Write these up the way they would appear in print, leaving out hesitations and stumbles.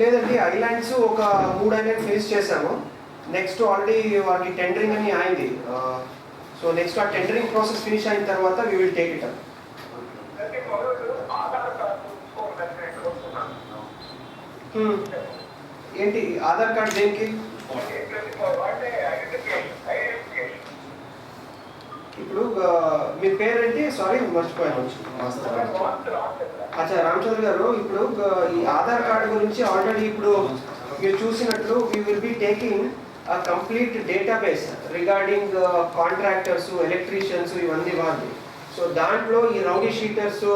లేదండి, ఐలాండ్స్ ఒక 3 island finish చేసాము. నెక్స్ట్ ఆల్రెడీ వాటి టెండరింగ్ అని అయింది. సో నెక్స్ట్ ఆ టెండరింగ్ ప్రాసెస్ ఫినిష్ అయిన తర్వాత we will take it up. ఏంటి ఆధార్ కార్డ్ దేనికి? ఇప్పుడు మీ పేరేంటి? సారీ మర్చిపోయాను. అచ్చా రామచంద్ర గారు, ఇప్పుడు ఈ ఆధార్ కార్డు గురించి ఆల్రెడీ ఇప్పుడు మీరు చూసినట్లు we will be taking a complete database regarding contractors, electricians, ఇవన్నీ వాళ్ళు. సో దాంట్లో ఈ రౌడీ షీటర్స్,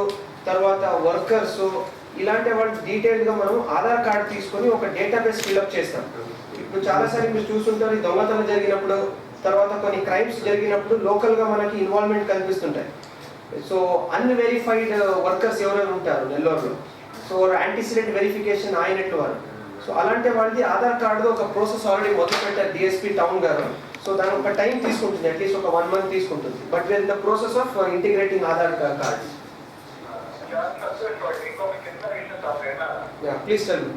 తర్వాత వర్కర్స్, ఇలాంటి వాళ్ళు డీటెయిల్గా మనం ఆధార్ కార్డు తీసుకొని ఒక డేటాబేస్ ఫిల్అప్ చేస్తాం. ఇప్పుడు చాలాసార్లు మీరు చూస్తుంటారు, దొంగతనం జరిగినప్పుడు, తర్వాత కొన్ని క్రైమ్స్ జరిగినప్పుడు లోకల్గా మనకి ఇన్వాల్వ్మెంట్ కనిపిస్తుంటాయి. సో అన్వెరిఫైడ్ వర్కర్స్ ఎవరైనా ఉంటారు నెల్లూరులో, సో యాంటిసిడెంట్ వెరిఫికేషన్ అయినట్టు వారు. సో అలాంటి వాళ్ళది ఆధార్ కార్డు ఒక ప్రాసెస్ ఆల్రెడీ మొదలు పెట్టారు డిఎస్పీ టౌన్ గారు. సో దాని ఒక టైం తీసుకుంటుంది, అట్లీస్ట్ ఒక 1 month తీసుకుంటుంది. But with the process of integrating Aadhaar card. Please tell me.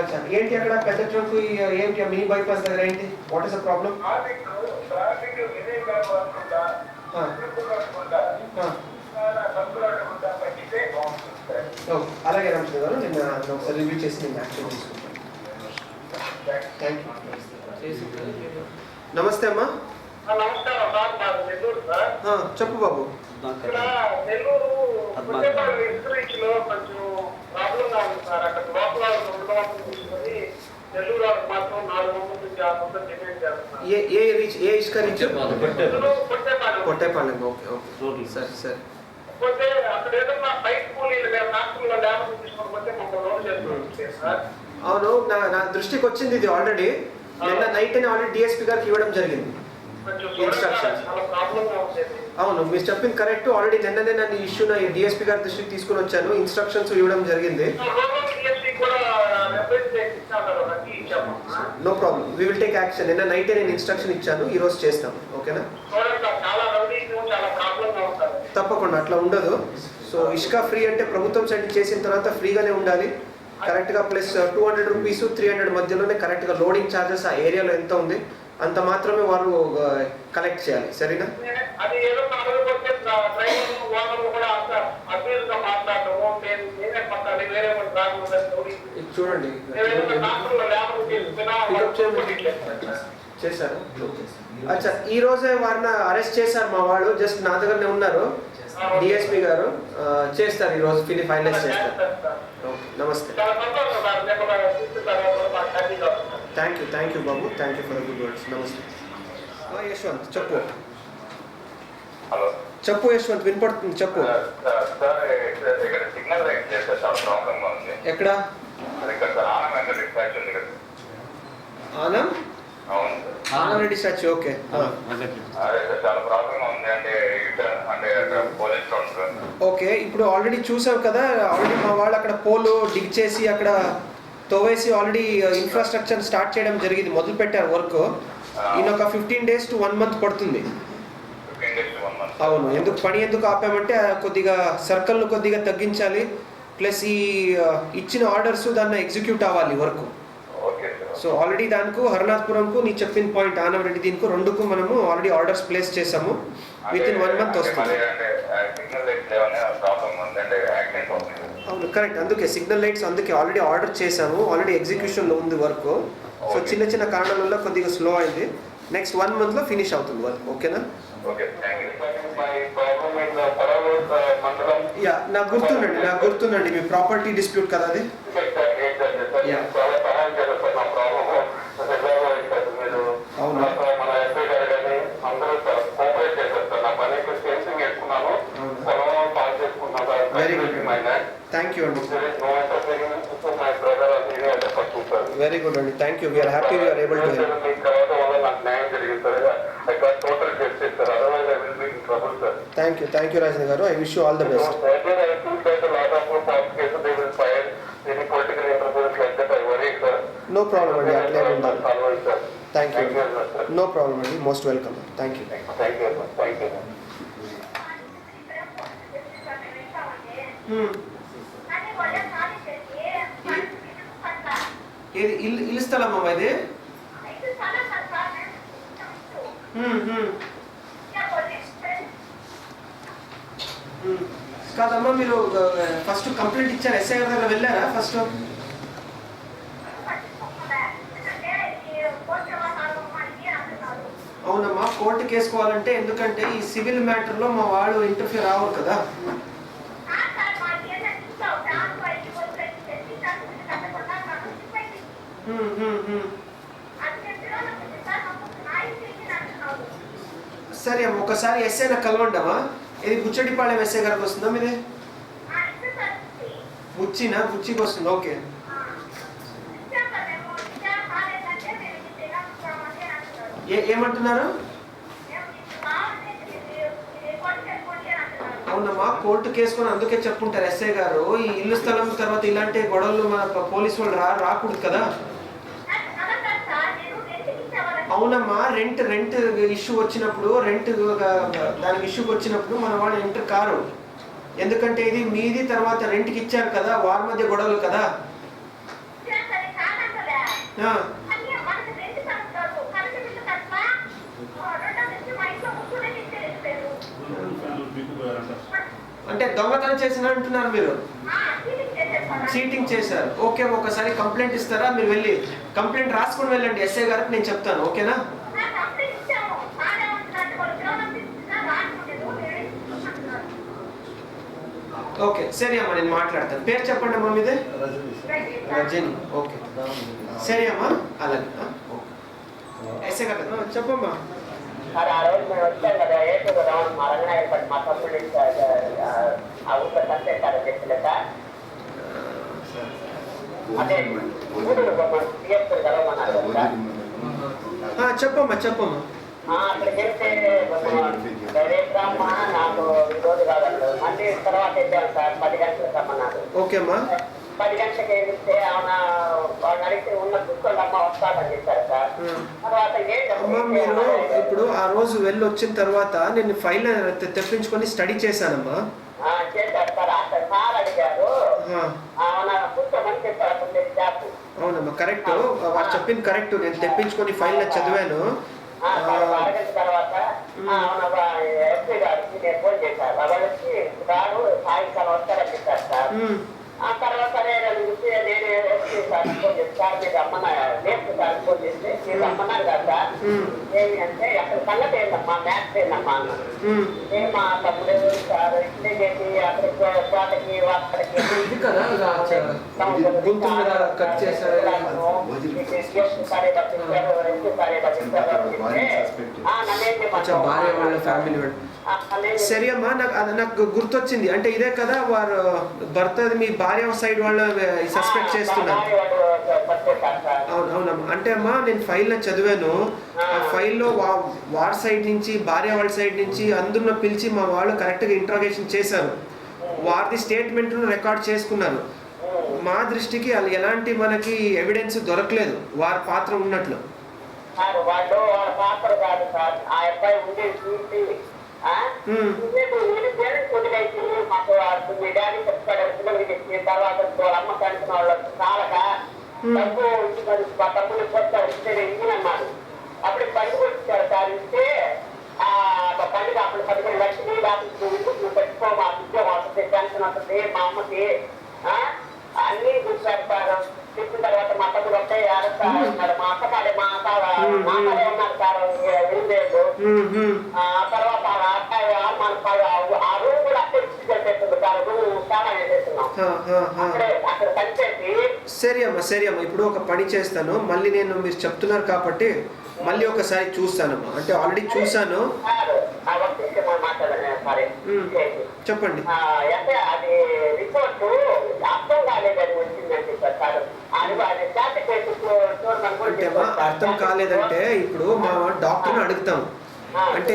అచ్చా, ఏంటి అక్కడ పెద్ద ట్రక్ ఏంటి మినీ బైపాస్ దగ్గర ఏంటి? What is the problem? అలాగే రామచంద్ర గారు, నేను ఒకసారి రివ్యూ చేసి నేను యాక్షన్ తీసుకుంటాను. Thank you. నమస్తే అమ్మా. చెప్పు బాబు. నెల్లూరు కొంచెం ప్రాబ్లంగా ఉంది సార్. అక్కడ లోపల నెల్లూరు మాత్రం 400 నుంచి 600 డిమాండ్ చేస్తున్నారు. ఏ ఇసుక రీచ్? కొట్టేపాలెం. ఓకే ఓకే, సరే సరే. పోతే అక్కడ ఏదన్నా బైక్ కూలీలు ట్రాక్టర్లో లేబర్ తీసుకొని పోతే మాకు లోన్ చేస్తున్నాం సార్. అవును, నా దృష్టికి వచ్చింది ఇది ఆల్రెడీ. నిన్న నైట్ అని ఆల్రెడీ డిఎస్పీ గారికి ఇవ్వడం జరిగింది ఇన్స్ట్రక్షన్స్. అవును, మీరు చెప్పింది కరెక్ట్. ఆల్రెడీ నిన్ననే నన్ను ఇష్యూ నా డిఎస్పీ గారి దృష్టికి తీసుకుని వచ్చాను, ఇన్స్ట్రక్షన్స్ ఇవ్వడం జరిగింది. No problem, we will take action. నిన్న నైట్ నేను ఇన్స్ట్రక్షన్ ఇచ్చాను, ఈ రోజు చేస్తాను. ఓకేనా? తప్పకుండా, అట్లా ఉండదు. సో ఇసుక ఫ్రీ అంటే ప్రభుత్వం సైడ్ చేసిన తర్వాత ఫ్రీగానే ఉండాలి కరెక్ట్గా. ప్లస్ 200 రూపీస్ 300 మధ్యలోనే కరెక్ట్గా లోడింగ్ ఛార్జెస్ ఆ ఏరియాలో ఎంత ఉంది అంత మాత్రమే వారు కలెక్ట్ చేయాలి. సరేనా? చూడండి చేశారు. అచ్చా, ఈ రోజే వారిని అరెస్ట్ చేశారు మా వాళ్ళు. జస్ట్ నా దగ్గరనే ఉన్నారు డిఎస్పీ గారు. చేస్తారు ఈ రోజు, ఫైనలైజ్ చేస్తారు. ఓకే, నమస్తే. Thank you Babu, thank you for good words. నమస్తే. యశ్వంత్ చెప్పు. హలో చెప్పు యశ్వంత్, వినపడుతుంది చెప్పు. ఎక్కడ? Anand Reddy statue. Okay, okay. ఇప్పుడు ఆల్రెడీ చూసాం కదా, ఆల్రెడీ మా వాళ్ళు అక్కడ పోలు డిగ్ చేసి అక్కడ తోవేసి ఆల్రెడీ ఇన్ఫ్రాస్ట్రక్చర్ స్టార్ట్ చేయడం జరిగింది, మొదలు పెట్టారు వర్క్. ఈయన ఒక 15 days to 1 month పడుతుంది. అవును, ఎందుకు ఆపామంటే కొద్దిగా సర్కిల్ను కొద్దిగా తగ్గించాలి, ప్లస్ ఈ ఇచ్చిన ఆర్డర్స్ దాన్ని ఎగ్జిక్యూట్ అవ్వాలి వర్క్. సో ఆల్రెడీ దానికి హరినాథపురంకు నీ చెప్పిన పాయింట్ ఆనవరెడ్డి దీనికి రెండుకు మనము ఆల్రెడీ ఆర్డర్స్ ప్లేస్ చేసాము. విత్ ఇన్ 1 month వస్తుంది. అవును కరెక్ట్, అందుకే సిగ్నల్ లైట్స్ అందుకే ఆల్రెడీ ఆర్డర్ చేసాము, ఆల్రెడీ ఎగ్జిక్యూషన్లో ఉంది వర్క్. సో చిన్న కారణాల వల్ల కొద్దిగా స్లో అయింది. నెక్స్ట్ 1 monthలో ఫినిష్ అవుతుంది వర్క్. ఓకేనా? యా, నాకు గుర్తుందండి మీ ప్రాపర్టీ డిస్ప్యూట్ కదా అది. అవును, వెరీ గుడ్, థ్యాంక్ యూ అండి. వెరీ గుడ్ అండి, thank you. We're happy we're able to help. Thank you Rajendra గారు. I wish you all the best. No problem అండి, అట్లే ఉండాలి. Thank you. Thank you very much, sir. No problem అండి, most welcome. Thank you. Thank you, sir. Thank you. ఏది ఇల్లు స్థలం అమ్మా ఇది? కాదమ్మా, మీరు ఫస్ట్ కంప్లైంట్ ఇచ్చారు, ఎస్ఐ గారి దగ్గర వెళ్ళారా ఫస్ట్? అవునమ్మా, కోర్టుకి వేసుకోవాలంటే, ఎందుకంటే ఈ సివిల్ మ్యాటర్లో మా వాళ్ళు ఇంటర్ఫియర్ అవ్వరు కదా. సరే అమ్మ, ఒకసారి ఎస్ఐ నాకు కలవండమ్మా. ఇది బుచ్చడిపాళెం ఎస్ఐ గారికి వస్తుందా మీది? బుచ్చికి వస్తుంది. ఓకే. ఏమంటున్నారు? అవునమ్మా, కోర్టు కేసుకొని అందుకే చెప్పుంటారు ఎస్ఐ గారు. ఈ ఇల్లు స్థలం తర్వాత ఇలాంటి గొడవలు మన పోలీసు వాళ్ళు రాకూడదు కదా. అవునమ్మా, రెంట్ ఇష్యూ వచ్చినప్పుడు, దానికి ఇష్యూకి వచ్చినప్పుడు మన వాళ్ళు ఎంటర్ కారు. ఎందుకంటే ఇది మీది, తర్వాత రెంట్కి ఇచ్చారు కదా, వారి మధ్య గొడవలు కదా. అంటే దొంగతనం చేసిన అంటున్నారు మీరు? చీటింగ్ చేశారు. ఓకే, ఒకసారి కంప్లైంట్ ఇస్తారా? మీరు వెళ్ళి కంప్లైంట్ రాసుకొని వెళ్ళండి ఎస్ఐ గారికి, నేను చెప్తాను. ఓకేనా? ఓకే, సరే అమ్మా, నేను మాట్లాడతాను. పేరు చెప్పండి అమ్మా మీదే? రజని. ఓకే, సరే అమ్మా, అలాగే. ఎస్ఐ గారు చెప్పమ్మా. సార్, ఆ రోజు మేము వచ్చాం కదా, ఏటూ కదా మా రంగనాయకపడి మా తమ్ముడు ఆ ఊళ్ళో చంపేశారు చెప్పలే సార్. అదే సిఎస్లు కలవమన్నారు కదా. చెప్పమ్మా. అక్కడికి వెళ్తే రేపు రామ్మా, నాకు ఈ రోజు కాదన్నారు. మళ్ళీ తర్వాత వెళ్ళాను సార్, 10 గంటలకు రమ్మన్నారు. ఓకే అమ్మా. 10 గంటలకు వెళ్తే వాళ్ళని అడిగితే ఉన్న కూర్చోండి అమ్మ, వస్తానని చెప్పారు సార్. తర్వాత అమ్మా, మీరు ఇప్పుడు ఆ రోజు వెళ్ళి వచ్చిన తర్వాత నేను ఫైల్ తెప్పించుకొని స్టడీ చేశానమ్మా. చేశారు సార్. అక్కడ సార్ అడిగారు, కూర్చోమని చెప్పారు. అవునమ్మా, కరెక్ట్, వారు చెప్పింది కరెక్ట్. నేను తెప్పించుకొని ఫైల్ చదివాను. అరగంట తర్వాత ఎస్పీ గారికి నేను ఫోన్ చేశారు. వాళ్ళు వచ్చి రాడు, సాయంకాలం వస్తారని చెప్పారు సార్. ఆ తర్వాత నేను ఎస్పీ సార్ ఫోన్ చేసి, సార్ మీరు నేర్పు సార్ ఫోన్ చేసి, మీరు రమ్మన్నారు కదా సార్. ఏమి అంటే అక్కడ సంగతి ఏంటమ్మా, మ్యాథ్స్ ఏంటమ్మా అన్నారు. మా తమ్ముడు సార్ ఇట్లే చేసి అక్కడికి తోటకి అక్కడికి భార్య వాళ్ళ ఫ్యామిలీ. సరే అమ్మా, నాకు గుర్తొచ్చింది. అంటే ఇదే కదా వారు భర్త, మీ భార్య సైడ్ వాళ్ళు సస్పెక్ట్ చేస్తున్నారు. అవునమ్మా, అంటే అమ్మా నేను ఫైల్ చదివాను. ఆ ఫైల్లో వారి సైడ్ నుంచి, భార్య వాళ్ళ సైడ్ నుంచి అందరిని పిలిచి మా వాళ్ళు కరెక్ట్గా ఇంట్రాగేషన్ చేశారు. వారి స్టేట్మెంట్ను రికార్డ్ చేసుకున్నారు. మా దృష్టికి ఎలాంటి మనకి ఎవిడెన్స్ దొరకలేదు వారి పాత్ర ఉన్నట్లు. వాళ్ళు వాళ్ళ పాత్ర కాదు సార్. ఆ అబ్బాయి ఉండే చూసి మాకు మీ డాడీ చెప్తాడు, పిల్లలకి చెప్పి తర్వాత వాళ్ళ అమ్మ కలిసిన వాళ్ళు చాలక డబ్బు మా తమ్ముడికి వస్తారు ఇచ్చినన్నారు. అప్పుడు పండుగ వచ్చారు సార్. ఇస్తే పండుగ అప్పుడు 15 లక్షలు నువ్వు పెట్టుకో, మా ఉద్యోగం వస్తుంది, పెన్షన్ వస్తుంది, మా అమ్మకి అన్ని చూసారు. చెప్పిన తర్వాత మా తమ్ముడు వస్తే అరుస్తారు. మా అక్కడే మా నాన్నలే ఉన్నారు సార్, వినలేదు. తర్వాత ఆ రూమ్ కూడా అక్కడ చేసేస్తుంది సార్. రూమ్ చాలా చేసేస్తున్నాం అక్కడ పనిచేసి. సరే అమ్మా, ఇప్పుడు ఒక పని చేస్తాను. మళ్ళీ నేను మీరు చెప్తున్నారు కాబట్టి మళ్ళీ ఒకసారి చూస్తానమ్మా. అంటే ఆల్రెడీ చూసాను. చెప్పండి. అంటే అది రిపోర్ట్ అర్థం కాలేదని వచ్చిందండి సార్. అంటే అర్థం కాలేదంటే ఇప్పుడు మా డాక్టర్ని అడుగుతాం. అంటే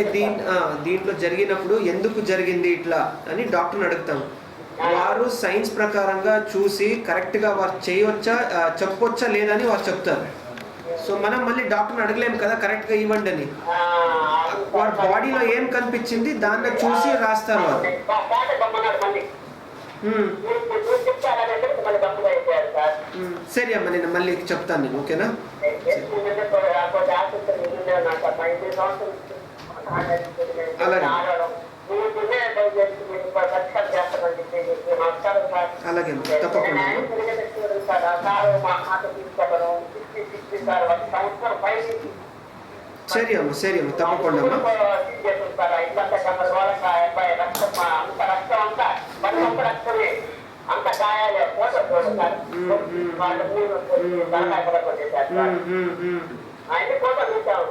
దీంట్లో జరిగినప్పుడు ఎందుకు జరిగింది ఇట్లా అని డాక్టర్ని అడుగుతాం. వారు సైన్స్ ప్రకారంగా చూసి కరెక్ట్గా వారు చేయవచ్చా చెప్పొచ్చా లేదని వారు చెప్తారు. సో మనం మళ్ళీ డాక్టర్ని అడగలేము కదా కరెక్ట్గా ఇవ్వండి అని. వారి బాడీలో ఏం కనిపించింది దాన్ని చూసి రాస్తారు వారు. సరే అమ్మ, నేను మళ్ళీ చెప్తాను నేను, ఓకేనా? అలాగే అలాగే తప్పకుండా. సరే అమ్మ, సరే అమ్మ, తప్పకుండా అమ్మ.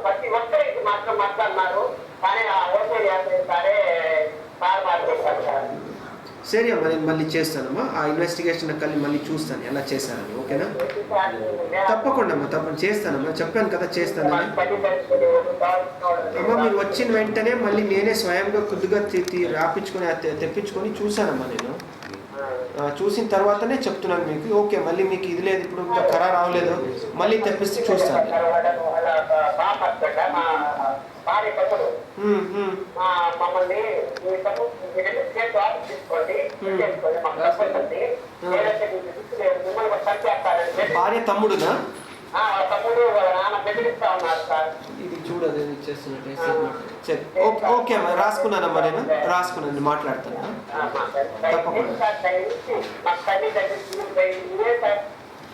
ప్రతి ఒక్కరికి మాత్రం మాట్లాడినారు కానీ ఆ ఓకే సరే సరే అమ్మ, నేను మళ్ళీ చేస్తానమ్మా. ఆ ఇన్వెస్టిగేషన్ కలిసి మళ్ళీ చూస్తాను ఎలా చేశానని, ఓకేనా? తప్పకుండా అమ్మా, తప్పకుండా చేస్తానమ్మా. చెప్పాను కదా చేస్తానని. అమ్మ మీరు వచ్చిన వెంటనే మళ్ళీ నేనే స్వయంగా కొద్దిగా రాపించుకొని తెప్పించుకొని చూశానమ్మా. నేను చూసిన తర్వాతనే చెప్తున్నాను మీకు. ఓకే మళ్ళీ మీకు ఇది లేదు ఇప్పుడు ఇంకా ఖరారు అవ్వలేదు, మళ్ళీ తెప్పిస్తే చూస్తాను. మమ్మల్ని భార్య తమ్ముడునా? తమ్ముడు వాళ్ళ నాన్న బెదిరిస్తా ఉన్నారు సార్. ఇది చూడదు చేస్తున్నట్టు. ఓకే అమ్మా, రాసుకున్నానమ్మా, నేను రాసుకున్నాను, మాట్లాడతాను.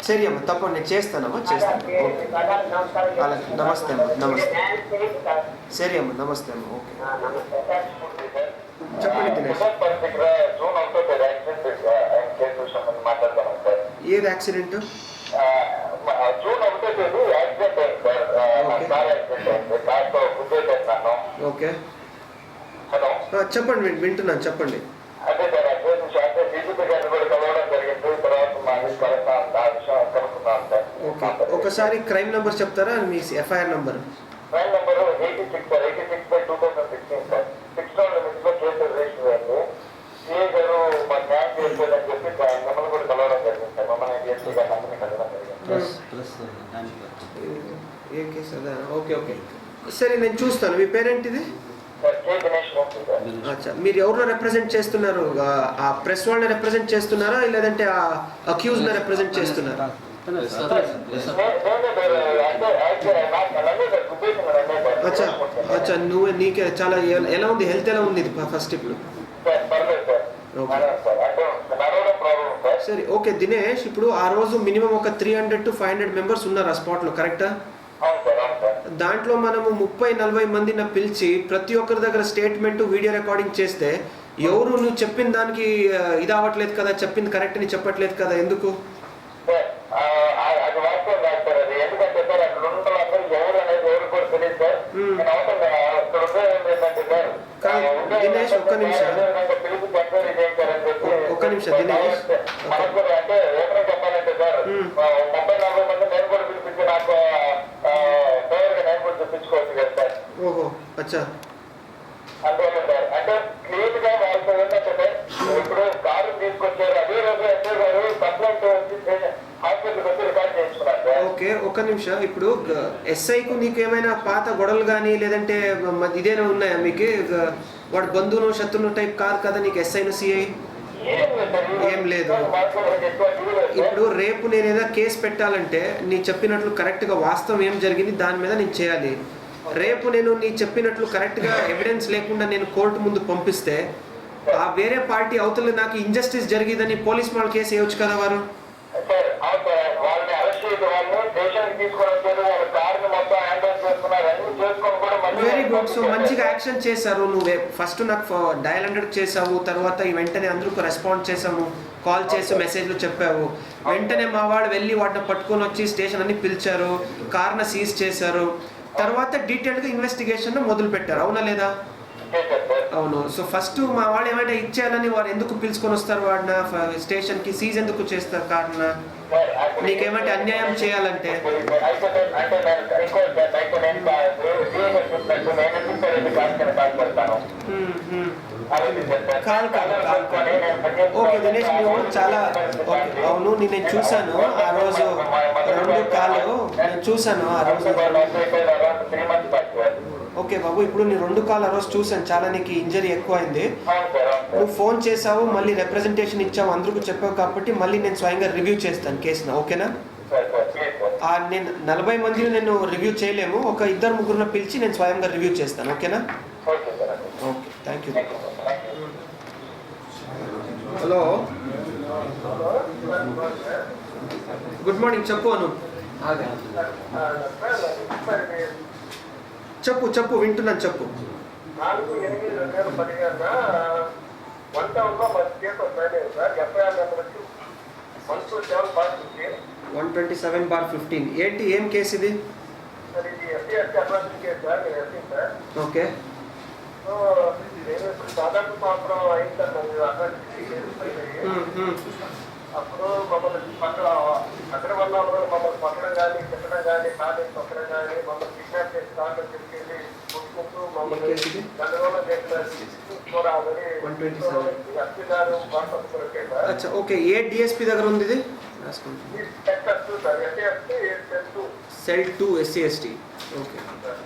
సరే అమ్మా, తప్పకుండా నేను చేస్తానమ్మా, చేస్తాను. అలాగే, నమస్తే అమ్మా, నమస్తే. సరే అమ్మా, నమస్తే అమ్మా, ఓకే. చెప్పండి దినేష్. ఏది యాక్సిడెంట్? జూన్ 1వ తేదీ యాక్సిడెంట్ అయింది సార్. కార్ యాక్సిడెంట్ అయింది. కార్తో గుద్దేశాను. ఓకే హలో చెప్పండి, వింటున్నాను, చెప్పండి. అదే సార్ అంటే డీజీపీ గారిని కూడా కలవడం జరిగింది. తర్వాత మా కలుగుతున్నాను ఆ విషయం కనుక్కున్నాను సార్. ఓకే ఒకసారి క్రైమ్ నెంబర్ చెప్తారా, మీ FIR number? Crime number 86 sir, 86/2016 sir. 6 limits లో కేసు రిజిస్టర్ అయింది. సిఐ గారు మా న్యాయం చేసుకోవాలని చెప్పి మిమ్మల్ని కూడా కలవడం జరిగింది సార్. మమ్మల్ని డిఎస్పీ గారిని అందరినీ కలవడం జరిగింది. ఏ కేసు అదా? ఓకే ఓకే సరే నేను చూస్తాను. మీ పేరేంటిది? అచ్చా, మీరు ఎవరిని రిప్రజెంట్ చేస్తున్నారు? ఆ ప్రెస్ వాళ్ళని రిప్రజెంట్ చేస్తున్నారా లేదంటే ఆ అక్యూజ్ని రిప్రజెంట్ చేస్తున్నారా? అచ్చా అచ్చా, నీకే చాలా ఎలా ఉంది, హెల్త్ ఎలా ఉంది ఫస్ట్ ఇప్పుడు? సరే ఓకే దినేష్, ఇప్పుడు ఆ రోజు మినిమం ఒక 300 to 500 మెంబర్స్ ఉన్నారు ఆ స్పాట్లో, కరెక్టా? దాంట్లో మనము 30-40 మందిని పిలిచి ప్రతి ఒక్కరి దగ్గర స్టేట్మెంట్ వీడియో రికార్డింగ్ చేస్తే ఎవరు నువ్వు చెప్పిన దానికి ఇది అవ్వట్లేదు కదా, చెప్పింది కరెక్ట్ అని చెప్పట్లేదు కదా, ఎందుకు? దినేష్ ఒక్క నిమిషం దినేష్. ఓహో అచ్చా. అంటే క్లీన్ గా వాళ్ళతో ఏంటంటే ఇప్పుడు కారు తీసుకొచ్చారు, అదే రోజు ఎస్ఐ గారు కంప్లైంట్ హాస్పిటల్కి వచ్చి రికార్డ్ చేయించుకున్నారు. ఓకే ఒక్క నిమిషం, ఇప్పుడు ఎస్ఐకు నీకు ఏమైనా పాత గొడవలు కానీ లేదంటే ఇదేనా ఉన్నాయా మీకు? వాడు బంధువును శత్రువును టైప్ కాదు కదా నీకు ఎస్ఐను సిఐ? ఏం లేదు. ఇప్పుడు రేపు నేను ఏదైనా కేసు పెట్టాలంటే నీ చెప్పినట్లు కరెక్ట్గా వాస్తవం ఏం జరిగింది దాని మీద నేను చేయాలి. రేపు నేను నీ చెప్పినట్లు కరెక్ట్గా ఎవిడెన్స్ లేకుండా నేను కోర్టు ముందు పంపిస్తే ఆ వేరే పార్టీ అవతల నాకు ఇంజస్టిస్ జరిగిందని పోలీస్ వాళ్ళ కేసు వేయవచ్చు కదా వారు? Very good. సో మంచిగా యాక్షన్ చేశారు. నువ్వు ఫస్ట్ నాకు డయల్ 100 చేసావు, తర్వాత వెంటనే అందరికీ రెస్పాండ్ చేసాము, కాల్ చేసి మెసేజ్లు చెప్పావు. వెంటనే మా వాళ్ళు వెళ్ళి వాటిని పట్టుకొని వచ్చి స్టేషన్ అన్ని పిలిచారు, కార్ని సీజ్ చేశారు, తర్వాత డీటెయిల్గా ఇన్వెస్టిగేషన్ మొదలు పెట్టారు, అవునా లేదా? అవును. సో ఫస్ట్ మా వాళ్ళు ఏమైనా ఇచ్చేయాలని వారు ఎందుకు పిలుచుకొని వస్తారు వాడిన స్టేషన్కి, సీజ్ ఎందుకు చేస్తారు కారణ? నీకేమంటే అన్యాయం చేయాలంటే కాదు ఓకే దినేష్, నువ్వు చాలా ఓకే అవును నేను చూశాను ఆ రోజు 2 కాలు నేను చూశాను ఆ రోజు. ఓకే బాబు, ఇప్పుడు నేను 2 కాలు ఆ రోజు చూశాను, చాలా నీకు ఇంజరీ ఎక్కువ అయింది. నువ్వు ఫోన్ చేసావు, మళ్ళీ రిప్రజెంటేషన్ ఇచ్చావు, అందరికీ చెప్పావు కాబట్టి మళ్ళీ నేను స్వయంగా రివ్యూ చేస్తాను కేసును, ఓకేనా? నేను 40 మందిని నేను రివ్యూ చేయలేము, ఒక 2-3 పిలిచి నేను స్వయంగా రివ్యూ చేస్తాను, ఓకేనా? Okay, thank you. Hello, good morning, చెప్పు అను. చెప్పు వింటున్నాను, చెప్పు. 127/15 ఏంటి, ఏం కేసు ఇది? ఓకే, అప్పుడు మమ్మల్ని అక్కడ వల్ల మమ్మల్ని పక్కడం కానీ తిట్టడం కానీ కాలేజ్ పక్కడం కానీ మమ్మల్ని కిడ్నాప్ చేసి దాంట్లో తీసుకెళ్ళి కొట్టుకుంటూ మమ్మల్ని గందరగోళం అచ్చా ఓకే. ఏ డిఎస్పీ దగ్గర ఉంది ఇది? Cell 2 SC/ST. ఓకే,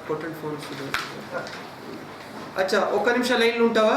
కొట్టండి ఫోన్. అచ్చా, ఒక్క నిమిషం లైన్లో ఉంటావా?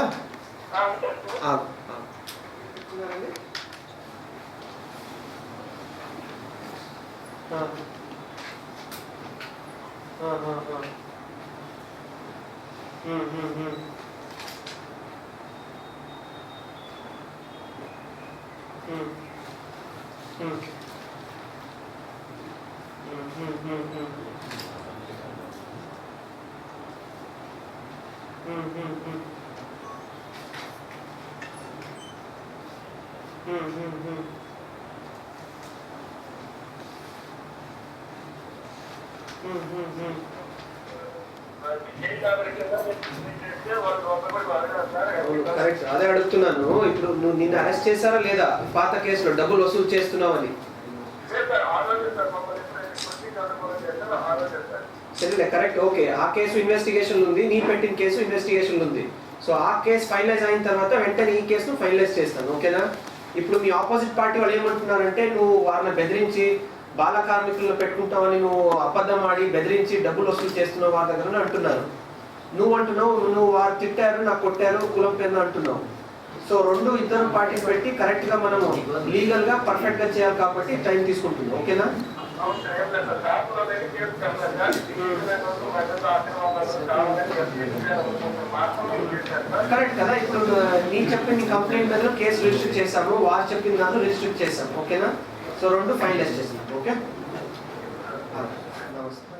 కరెక్ట్, అదే అడుగుతున్నాను. ఇప్పుడు నువ్వు నిన్ను అరెస్ట్ చేశారా లేదా పాత కేసులో డబ్బులు వసూలు చేస్తున్నావని? సరే, కరెక్ట్, ఓకే. ఆ కేసు ఇన్వెస్టిగేషన్ ఉంది, నీ పెట్టిన కేసు ఇన్వెస్టిగేషన్ ఉంది. సో ఆ కేసు ఫైనలైజ్ అయిన తర్వాత వెంటనే ఈ కేసును ఫైనలైజ్ చేస్తాను, ఓకేనా? ఇప్పుడు మీ ఆపోజిట్ పార్టీ వాళ్ళు ఏమంటున్నారంటే నువ్వు వారిని బెదిరించి బాల కార్మికులను పెట్టుకుంటామని నువ్వు అబద్ధం ఆడి బెదిరించి డబ్బులు వసూలు చేస్తున్నావు వారి దగ్గర అంటున్నారు. నువ్వు అంటున్నావు నువ్వు వారు తిట్టారు, నాకు కొట్టారు, కులం పేరు అంటున్నావు. సో 2 పార్టీస్ పెట్టి కరెక్ట్గా మనము లీగల్గా పర్ఫెక్ట్గా చేయాలి కాబట్టి టైం తీసుకుంటుంది, ఓకేనా? కరెక్ట్ కదా. ఇప్పుడు నీ చెప్పిన నీ కంప్లైంట్ మీద కేసు రిజిస్టర్ చేసాము, వారు చెప్పిన దాంట్లో రిజిస్టర్ చేసాము, ఓకేనా? సో 2 ఫైనలైజ్ చేసినాం, ఓకే? నమస్తే.